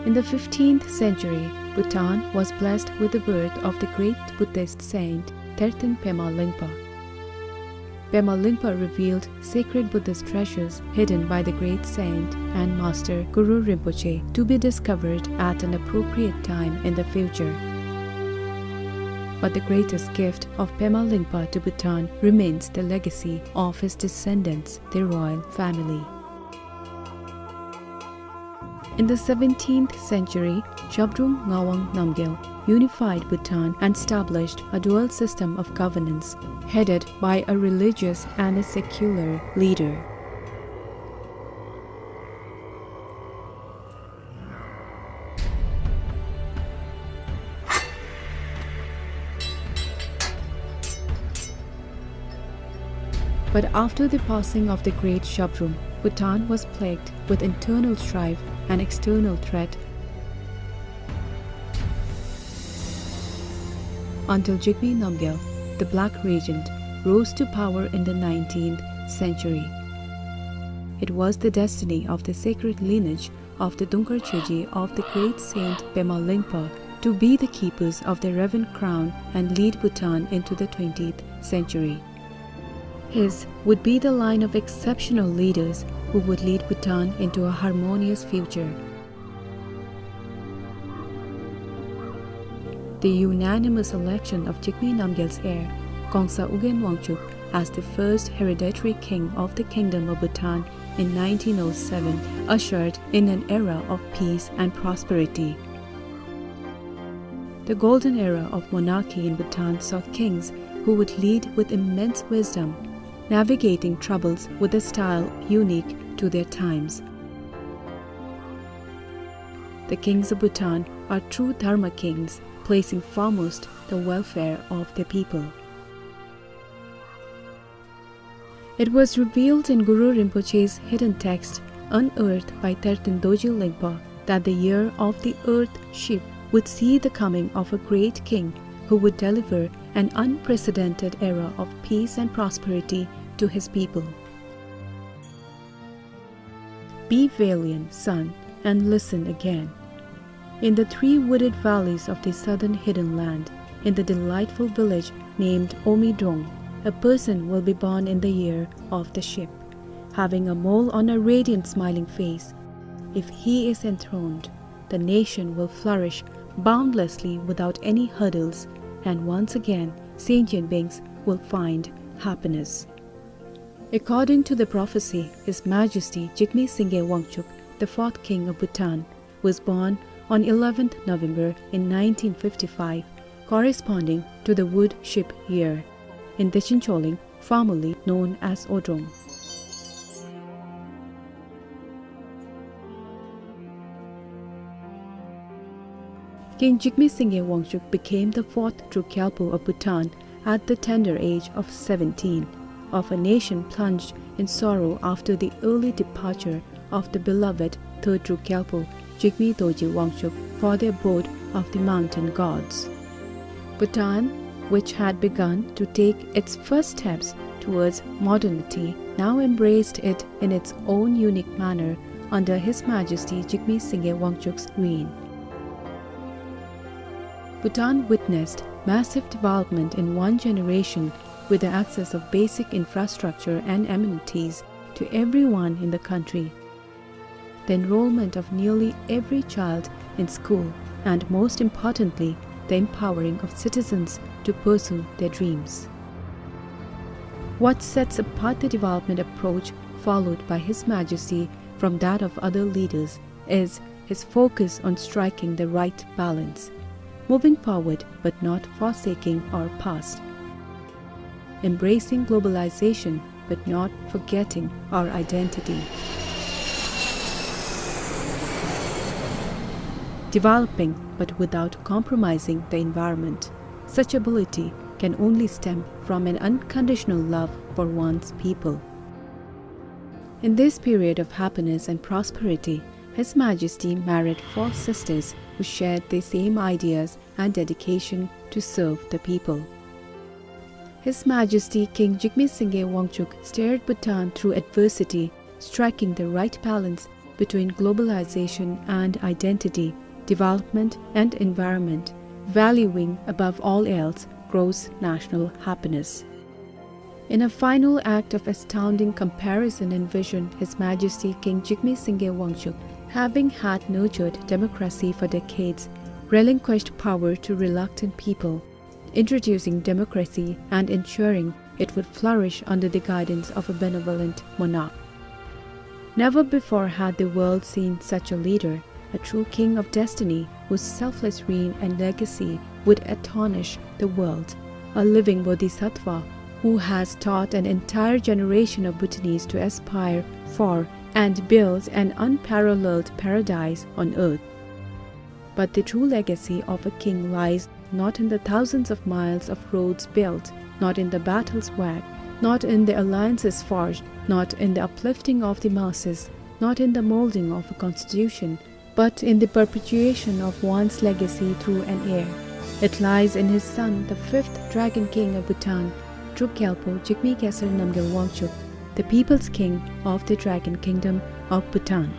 In the 15th century, Bhutan was blessed with the birth of the great Buddhist saint Therten Pema Lingpa. Pema Lingpa revealed sacred Buddhist treasures hidden by the great saint and master Guru Rinpoche to be discovered at an appropriate time in the future. But the greatest gift of Pema Lingpa to Bhutan remains the legacy of his descendants, the royal family. In the 17th century, Shabdrung Ngawang Namgyal unified Bhutan and established a dual system of governance, headed by a religious and a secular leader. But after the passing of the great Shabdrung, Bhutan was plagued with internal strife and external threat until Jigme Namgyal, the Black Regent, rose to power in the 19th century. It was the destiny of the sacred lineage of the Dungkar Cheji of the great saint Pema Lingpa to be the keepers of the reverend crown and lead Bhutan into the 20th century. His would be the line of exceptional leaders who would lead Bhutan into a harmonious future. The unanimous election of Jigme Namgyal's heir, Kongsa Ugen Wangchuk, as the first hereditary king of the Kingdom of Bhutan in 1907 ushered in an era of peace and prosperity. The golden era of monarchy in Bhutan saw kings who would lead with immense wisdom, navigating troubles with a style unique to their times. The kings of Bhutan are true Dharma kings, placing foremost the welfare of their people. It was revealed in Guru Rinpoche's hidden text, unearthed by Therten Doji Lingpa, that the year of the earth ship would see the coming of a great king who would deliver an unprecedented era of peace and prosperity to his people. Be valiant, son, and listen again. In the 3 wooded valleys of the southern hidden land, in the delightful village named Omidrong, a person will be born in the year of the ship, having a mole on a radiant smiling face. If he is enthroned, the nation will flourish boundlessly without any hurdles, and once again sentient beings will find happiness. According to the prophecy, His Majesty Jigme Singye Wangchuk, the 4th King of Bhutan, was born on 11th November in 1955, corresponding to the wood ship year, in Dechincholing, formerly known as Odrong. King Jigme Singye Wangchuk became the 4th Drukgyalpo of Bhutan at the tender age of 17, of a nation plunged in sorrow after the early departure of the beloved 3rd Drukgyalpo, Jigme Doji Wangchuk, for the abode of the mountain gods. Bhutan, which had begun to take its first steps towards modernity, now embraced it in its own unique manner under His Majesty Jigme Singye Wangchuk's reign. Bhutan witnessed massive development in one generation with the access of basic infrastructure and amenities to everyone in the country. The enrollment of nearly every child in school, and most importantly, the empowering of citizens to pursue their dreams. What sets apart the development approach followed by His Majesty from that of other leaders is his focus on striking the right balance, moving forward but not forsaking our past, embracing globalization but not forgetting our identity, developing but without compromising the environment. Such ability can only stem from an unconditional love for one's people. In this period of happiness and prosperity, His Majesty married 4 sisters who shared the same ideas and dedication to serve the people. His Majesty King Jigme Singye Wangchuk steered Bhutan through adversity, striking the right balance between globalization and identity, development and environment, valuing above all else gross national happiness. In a final act of astounding comparison and vision, His Majesty King Jigme Singye Wangchuk, having had nurtured democracy for decades, relinquished power to reluctant people, introducing democracy and ensuring it would flourish under the guidance of a benevolent monarch. Never before had the world seen such a leader, a true king of destiny whose selfless reign and legacy would astonish the world, a living bodhisattva who has taught an entire generation of Bhutanese to aspire for and build an unparalleled paradise on earth. But the true legacy of a king lies not in the thousands of miles of roads built, not in the battles waged, not in the alliances forged, not in the uplifting of the masses, not in the molding of a constitution, but in the perpetuation of one's legacy through an heir. It lies in his son, the fifth Dragon King of Bhutan, Drukgyalpo Jigme Khesar Namgyal Wangchuk, the people's king of the Dragon Kingdom of Bhutan.